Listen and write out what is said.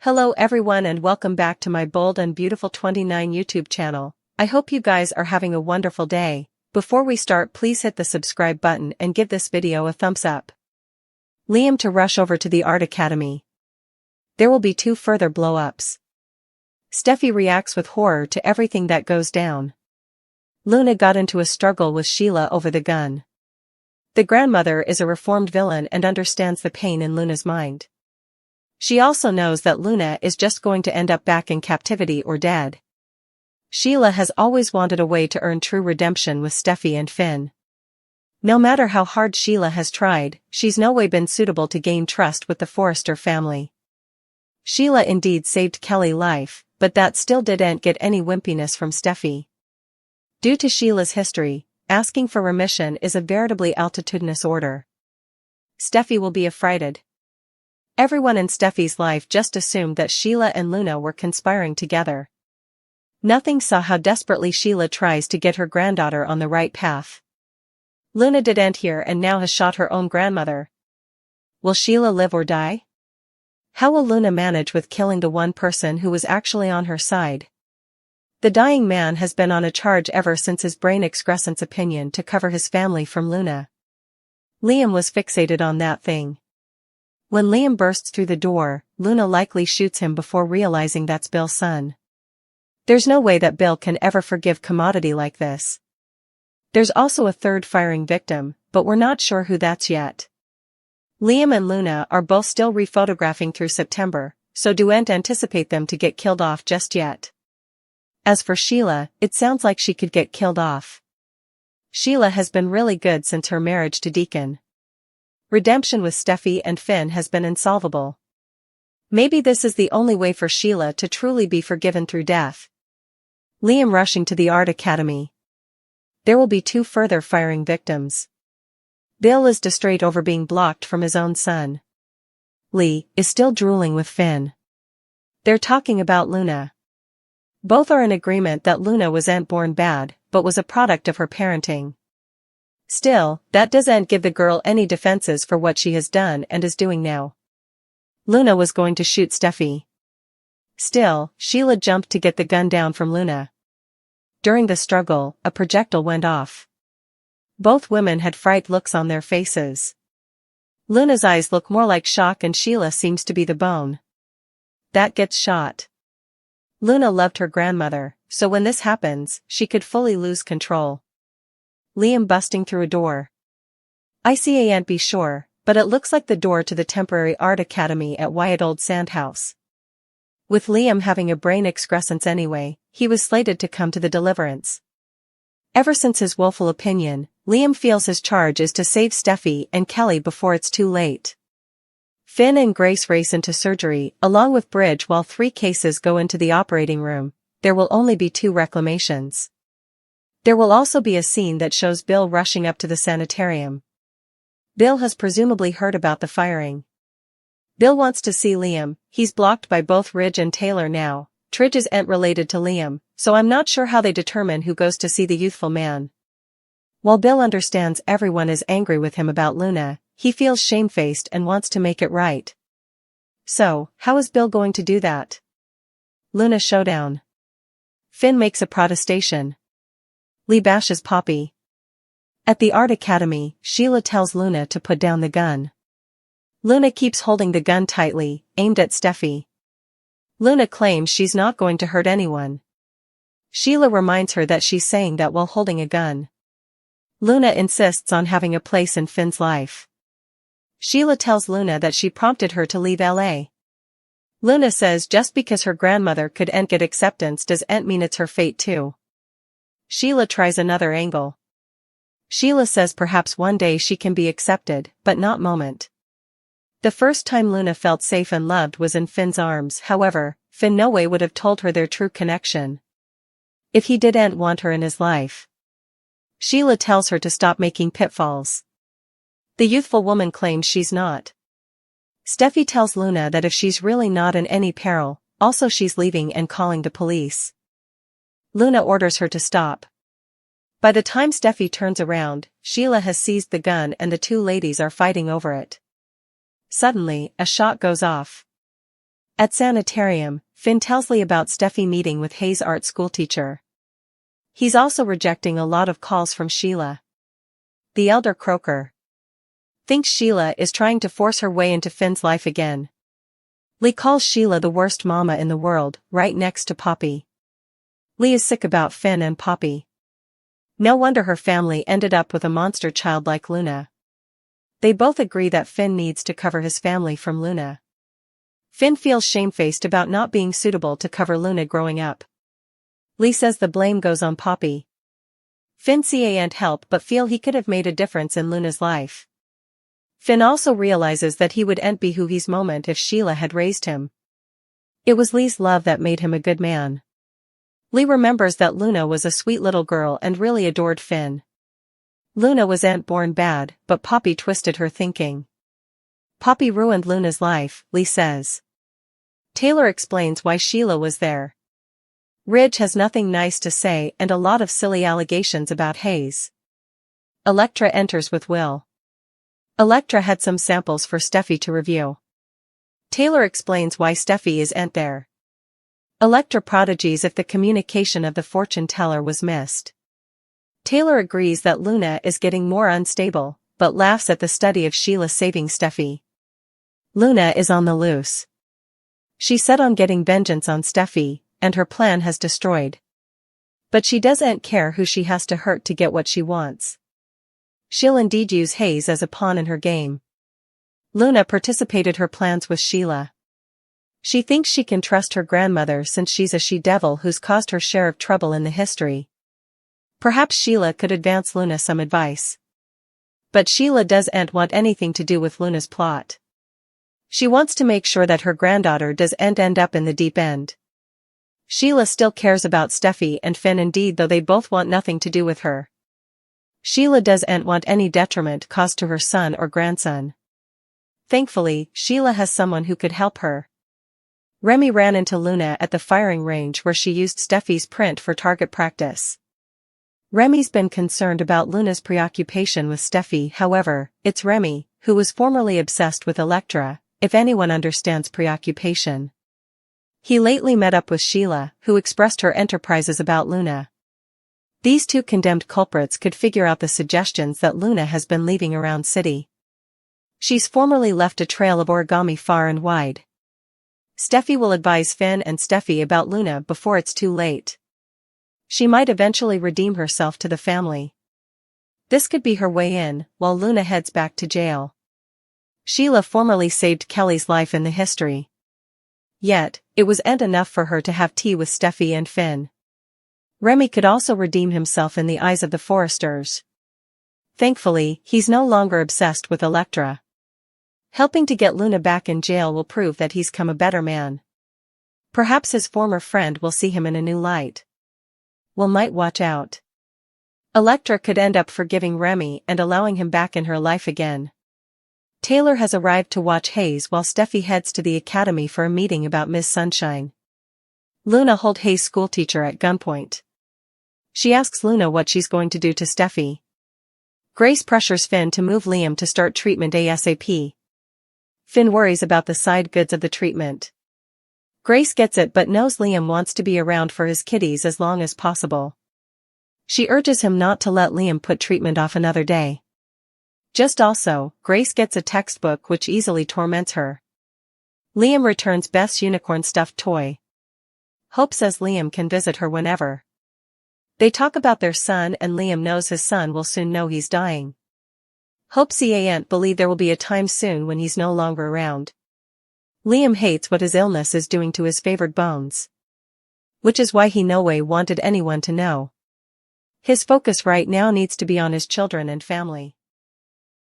Hello everyone and welcome back to my Bold and Beautiful 29 YouTube channel. I hope you guys are having a wonderful day. Before we start, please hit the subscribe button and give this video a thumbs up. Liam to rush over to the art academy. There will be 2 further blow-ups. Steffy reacts with horror to everything that goes down. Luna got into a struggle with Sheila over the gun. The grandmother is a reformed villain and understands the pain in Luna's mind. She also knows that Luna is just going to end up back in captivity or dead. Sheila has always wanted a way to earn true redemption with Steffy and Finn. No matter how hard Sheila has tried, she's no way been suitable to gain trust with the Forrester family. Sheila indeed saved Kelly's life, but that still didn't get any wimpiness from Steffy. Due to Sheila's history, asking for remission is a veritably altitudinous order. Steffy will be affrighted. Everyone in Steffy's life just assumed that Sheila and Luna were conspiring together. Nothing saw how desperately Sheila tries to get her granddaughter on the right path. Luna didn't hear and now has shot her own grandmother. Will Sheila live or die? How will Luna manage with killing the one person who was actually on her side? The dying man has been on a charge ever since his brain excrescence opinion to cover his family from Luna. Liam was fixated on that thing. When Liam bursts through the door, Luna likely shoots him before realizing that's Bill's son. There's no way that Bill can ever forgive commodity like this. There's also a third firing victim, but we're not sure who that's yet. Liam and Luna are both still rephotographing through September, so don't anticipate them to get killed off just yet. As for Sheila, it sounds like she could get killed off. Sheila has been really good since her marriage to Deacon. Redemption with Steffy and Finn has been insolvable. Maybe this is the only way for Sheila to truly be forgiven through death. Liam rushing to the art academy. There will be 2 further firing victims. Bill is distraught over being blocked from his own son. Lee is still drooling with Finn. They're talking about Luna. Both are in agreement that Luna wasn't born bad, but was a product of her parenting. Still, that doesn't give the girl any defenses for what she has done and is doing now. Luna was going to shoot Steffy. Still, Sheila jumped to get the gun down from Luna. During the struggle, a projectile went off. Both women had fright looks on their faces. Luna's eyes look more like shock and Sheila seems to be the bone. That gets shot. Luna loved her grandmother, so when this happens, she could fully lose control. Liam busting through a door. I can't be sure, but it looks like the door to the temporary art academy at Wyatt Old Sandhouse. With Liam having a brain excrescence anyway, he was slated to come to the deliverance. Ever since his woeful opinion, Liam feels his charge is to save Steffy and Kelly before it's too late. Finn and Grace race into surgery, along with Bridge, while 3 cases go into the operating room. There will only be 2 reclamations. There will also be a scene that shows Bill rushing up to the sanitarium. Bill has presumably heard about the firing. Bill wants to see Liam. He's blocked by both Ridge and Taylor now. Tridge isn't related to Liam, so I'm not sure how they determine who goes to see the youthful man. While Bill understands everyone is angry with him about Luna, he feels shamefaced and wants to make it right. So, how is Bill going to do that? Luna showdown. Finn makes a protestation. Lee bashes Poppy. At the art academy, Sheila tells Luna to put down the gun. Luna keeps holding the gun tightly, aimed at Steffy. Luna claims she's not going to hurt anyone. Sheila reminds her that she's saying that while holding a gun. Luna insists on having a place in Finn's life. Sheila tells Luna that she prompted her to leave LA. Luna says just because her grandmother couldn't get acceptance doesn't mean it's her fate too. Sheila tries another angle. Sheila says perhaps one day she can be accepted, but not moment. The first time Luna felt safe and loved was in Finn's arms. However, Finn no way would have told her their true connection if he didn't want her in his life. Sheila tells her to stop making pitfalls. The youthful woman claims she's not. Steffy tells Luna that if she's really not in any peril, also she's leaving and calling the police. Luna orders her to stop. By the time Steffy turns around, Sheila has seized the gun and the 2 ladies are fighting over it. Suddenly, a shot goes off. At sanitarium, Finn tells Lee about Steffy meeting with Hayes' art school teacher. He's also rejecting a lot of calls from Sheila. The elder Croker thinks Sheila is trying to force her way into Finn's life again. Lee calls Sheila the worst mama in the world, right next to Poppy. Lee is sick about Finn and Poppy. No wonder her family ended up with a monster child like Luna. They both agree that Finn needs to cover his family from Luna. Finn feels shamefaced about not being suitable to cover Luna growing up. Lee says the blame goes on Poppy. Finn can't help but feel he could have made a difference in Luna's life. Finn also realizes that he wouldn't be who he's moment if Sheila had raised him. It was Lee's love that made him a good man. Lee remembers that Luna was a sweet little girl and really adored Finn. Luna wasn't born bad, but Poppy twisted her thinking. Poppy ruined Luna's life, Lee says. Taylor explains why Sheila was there. Ridge has nothing nice to say and a lot of silly allegations about Hayes. Elektra enters with Will. Elektra had some samples for Steffy to review. Taylor explains why Steffy isn't there. Elektra prodigies if the communication of the fortune teller was missed. Taylor agrees that Luna is getting more unstable, but laughs at the study of Sheila saving Steffy. Luna is on the loose. She's set on getting vengeance on Steffy, and her plan has destroyed. But she doesn't care who she has to hurt to get what she wants. She'll indeed use Hayes as a pawn in her game. Luna participated her plans with Sheila. She thinks she can trust her grandmother since she's a she-devil who's caused her share of trouble in the history. Perhaps Sheila could advance Luna some advice. But Sheila doesn't want anything to do with Luna's plot. She wants to make sure that her granddaughter doesn't end up in the deep end. Sheila still cares about Steffy and Finn indeed, though they both want nothing to do with her. Sheila doesn't want any detriment caused to her son or grandson. Thankfully, Sheila has someone who could help her. Remy ran into Luna at the firing range where she used Steffy's print for target practice. Remy's been concerned about Luna's preoccupation with Steffy. However, it's Remy, who was formerly obsessed with Elektra, if anyone understands preoccupation. He lately met up with Sheila, who expressed her enterprises about Luna. These two condemned culprits could figure out the suggestions that Luna has been leaving around city. She's formerly left a trail of origami far and wide. Steffy will advise Finn and Steffy about Luna before it's too late. She might eventually redeem herself to the family. This could be her way in, while Luna heads back to jail. Sheila formerly saved Kelly's life in the history. Yet, it wasn't enough for her to have tea with Steffy and Finn. Remy could also redeem himself in the eyes of the Foresters. Thankfully, he's no longer obsessed with Elektra. Helping to get Luna back in jail will prove that he's come a better man. Perhaps his former friend will see him in a new light. Will might watch out. Elektra could end up forgiving Remy and allowing him back in her life again. Taylor has arrived to watch Hayes while Steffy heads to the academy for a meeting about Miss Sunshine. Luna holds Hayes' schoolteacher at gunpoint. She asks Luna what she's going to do to Steffy. Grace pressures Finn to move Liam to start treatment ASAP. Finn worries about the side goods of the treatment. Grace gets it but knows Liam wants to be around for his kiddies as long as possible. She urges him not to let Liam put treatment off another day. Just also, Grace gets a textbook which easily torments her. Liam returns Beth's unicorn stuffed toy. Hope says Liam can visit her whenever. They talk about their son and Liam knows his son will soon know he's dying. Hope can't believe there will be a time soon when he's no longer around. Liam hates what his illness is doing to his favored bones. Which is why he no way wanted anyone to know. His focus right now needs to be on his children and family.